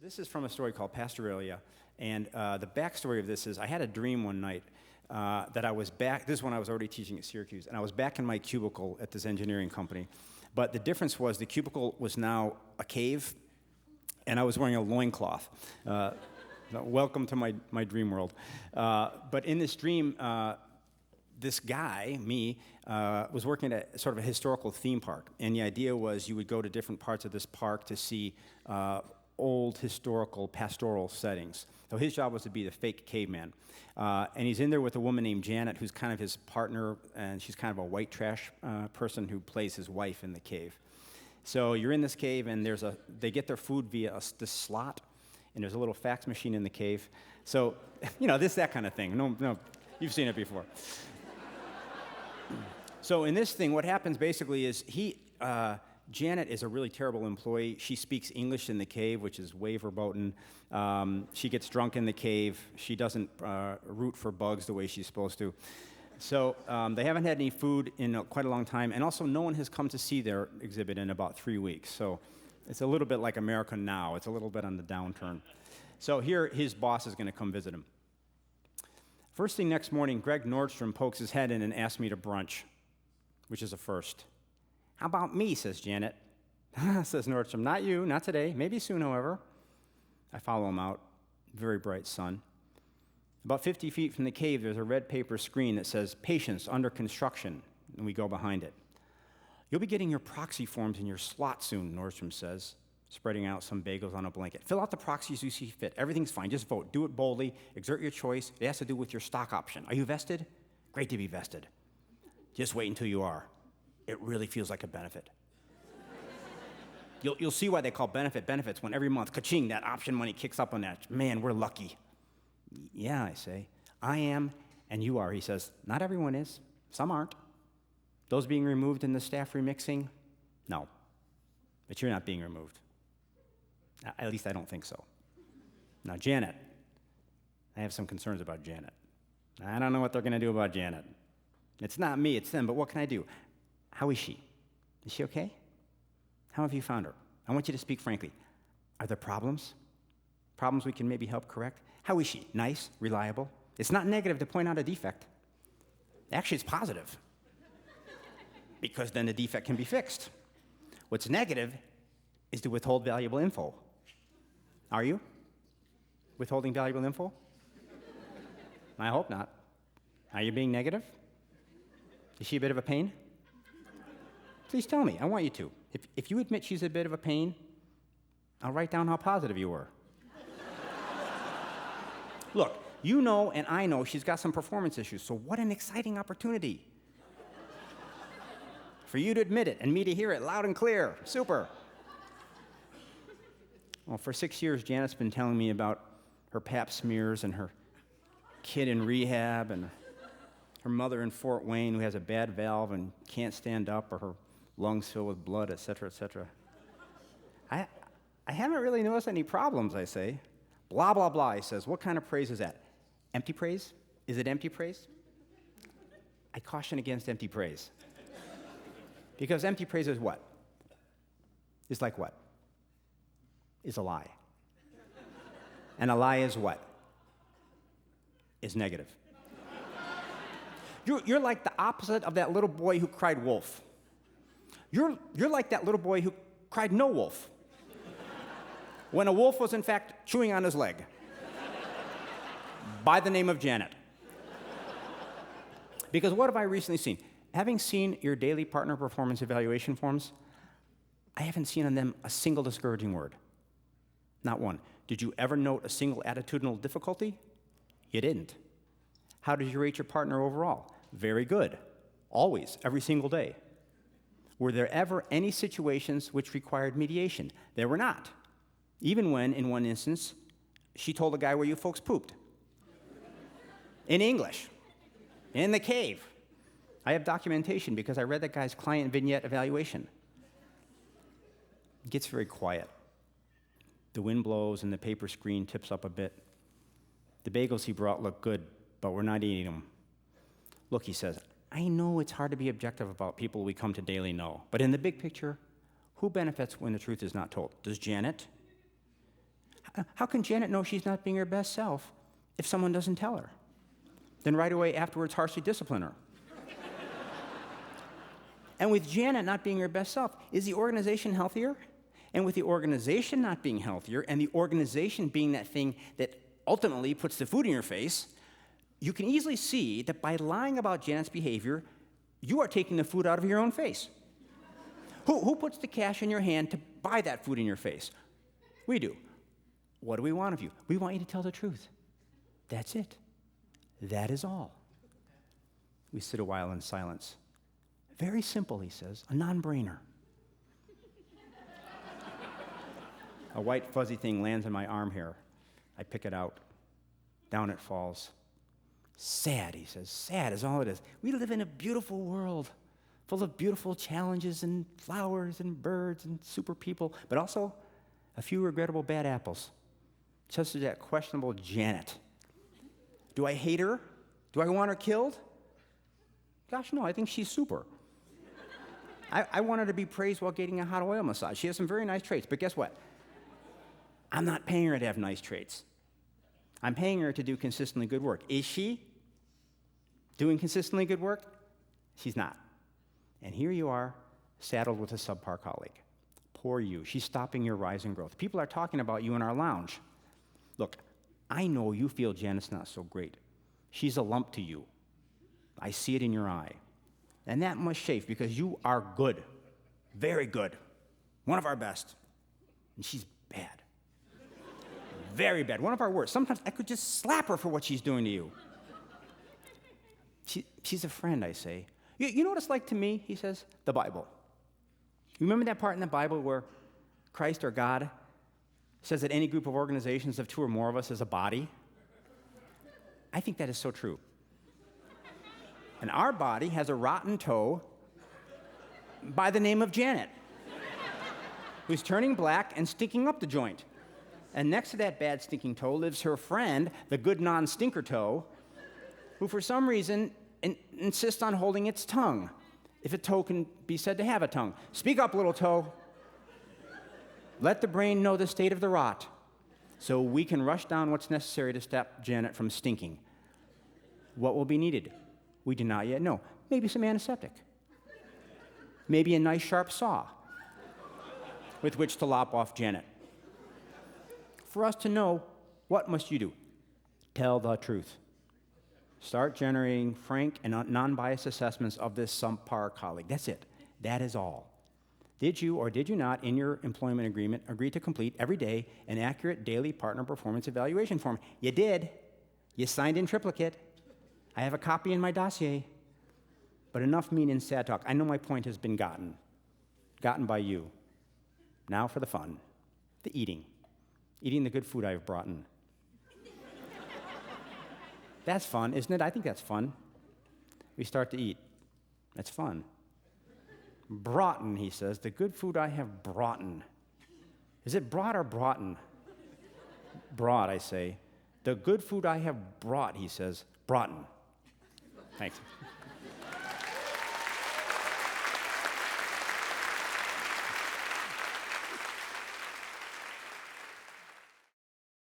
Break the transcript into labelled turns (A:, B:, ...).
A: This is from a story called Pastoralia, and the backstory of this is I had a dream one night that I was back. This is when I was already teaching at Syracuse, and I was back in my cubicle at this engineering company. But the difference was the cubicle was now a cave, and I was wearing a loincloth. Welcome to my dream world. But in this dream, this guy, me, was working at sort of a historical theme park. And the idea was you would go to different parts of this park to see old historical pastoral settings. So his job was to be the fake caveman. And he's in there with a woman named Janet, who's kind of his partner, and she's kind of a white trash person who plays his wife in the cave. So you're in this cave, and they get their food via this slot, and there's a little fax machine in the cave. So, that kind of thing. No, you've seen it before. So in this thing, what happens basically is Janet is a really terrible employee. She speaks English in the cave, which is way verboten. She gets drunk in the cave. She doesn't root for bugs the way she's supposed to. So they haven't had any food in quite a long time, and also no one has come to see their exhibit in about 3 weeks. So it's a little bit like America Now. It's a little bit on the downturn. So here, his boss is going to come visit him. First thing next morning, Greg Nordstrom pokes his head in and asks me to brunch, which is a first. How about me, says Janet. Says Nordstrom, not you, not today, maybe soon, however. I follow him out, very bright sun. About 50 feet from the cave, there's a red paper screen that says, Patients under construction, and we go behind it. You'll be getting your proxy forms in your slot soon, Nordstrom says, spreading out some bagels on a blanket. Fill out the proxies you see fit. Everything's fine, just vote. Do it boldly, exert your choice. It has to do with your stock option. Are you vested? Great to be vested. Just wait until you are. It really feels like a benefit. You'll see why they call benefits when every month, ka-ching, that option money kicks up on that. Man, we're lucky. Yeah, I say. I am, and you are, he says. Not everyone is. Some aren't. Those being removed in the staff remixing? No. But you're not being removed. At least I don't think so. Now, Janet. I have some concerns about Janet. I don't know what they're going to do about Janet. It's not me, it's them, but what can I do? How is she? Is she okay? How have you found her? I want you to speak frankly. Are there problems? Problems we can maybe help correct? How is she? Nice? Reliable? It's not negative to point out a defect. Actually, it's positive. Because then the defect can be fixed. What's negative is to withhold valuable info. Are you withholding valuable info? I hope not. Are you being negative? Is she a bit of a pain? Please tell me. I want you to. If you admit she's a bit of a pain, I'll write down how positive you were. Look, you know and I know she's got some performance issues, so what an exciting opportunity for you to admit it and me to hear it loud and clear. Super. Well, for 6 years, Janet's been telling me about her pap smears and her kid in rehab and her mother in Fort Wayne who has a bad valve and can't stand up, or her lungs filled with blood, et cetera, et cetera. I haven't really noticed any problems, I say. Blah, blah, blah, he says. What kind of praise is that? Empty praise? Is it empty praise? I caution against empty praise. Because empty praise is what? It's like what? Is a lie. And a lie is what? Is negative. You're like the opposite of that little boy who cried wolf. You're like that little boy who cried no wolf, when a wolf was in fact chewing on his leg by the name of Janet. Because what have I recently seen? Having seen your daily partner performance evaluation forms, I haven't seen on them a single discouraging word. Not one. Did you ever note a single attitudinal difficulty? You didn't. How did you rate your partner overall? Very good. Always, every single day. Were there ever any situations which required mediation? There were not. Even when, in one instance, she told a guy where you folks pooped. In English. In the cave. I have documentation because I read that guy's client vignette evaluation. It gets very quiet. The wind blows and the paper screen tips up a bit. The bagels he brought look good, but we're not eating them. Look, he says, I know it's hard to be objective about people we come to daily know, but in the big picture, who benefits when the truth is not told? Does Janet? How can Janet know she's not being her best self if someone doesn't tell her? Then right away afterwards harshly discipline her. And with Janet not being her best self, is the organization healthier? And with the organization not being healthier, and the organization being that thing that ultimately puts the food in your face, you can easily see that by lying about Janet's behavior, you are taking the food out of your own face. Who puts the cash in your hand to buy that food in your face? We do. What do we want of you? We want you to tell the truth. That's it. That is all. We sit a while in silence. Very simple, he says, a non-brainer. A white fuzzy thing lands on my arm hair. I pick it out. Down it falls. Sad, he says. Sad is all it is. We live in a beautiful world, full of beautiful challenges and flowers and birds and super people, but also a few regrettable bad apples, such as that questionable Janet. Do I hate her? Do I want her killed? Gosh, no, I think she's super. I want her to be praised while getting a hot oil massage. She has some very nice traits, but guess what? I'm not paying her to have nice traits. I'm paying her to do consistently good work. Is she doing consistently good work? She's not. And here you are, saddled with a subpar colleague. Poor you. She's stopping your rise and growth. People are talking about you in our lounge. Look, I know you feel Janet's not so great. She's a lump to you. I see it in your eye. And that must chafe because you are good. Very good. One of our best. And she's bad. Very bad. One of our worst. Sometimes I could just slap her for what she's doing to you. She's a friend, I say. You know what it's like to me, he says? The Bible. You remember that part in the Bible where Christ or God says that any group of organizations of two or more of us is a body? I think that is so true. And our body has a rotten toe by the name of Janet, who's turning black and stinking up the joint. And next to that bad stinking toe lives her friend, the good non-stinker toe, who for some reason insists on holding its tongue, if a toe can be said to have a tongue. Speak up, little toe. Let the brain know the state of the rot, so we can rush down what's necessary to stop Janet from stinking. What will be needed? We do not yet know. Maybe some antiseptic. Maybe a nice sharp saw with which to lop off Janet. For us to know, what must you do? Tell the truth. Start generating frank and non-biased assessments of this subpar colleague. That's it. That is all. Did you or did you not, in your employment agreement, agree to complete every day an accurate daily partner performance evaluation form? You did. You signed in triplicate. I have a copy in my dossier. But enough mean and sad talk. I know my point has been gotten by you. Now for the fun, the eating the good food I've brought in. That's fun, isn't it? I think that's fun. We start to eat. That's fun. Broughten, he says, the good food I have broughten. Is it brought or broughten? Brought, I say. The good food I have brought, he says, broughten. Thanks.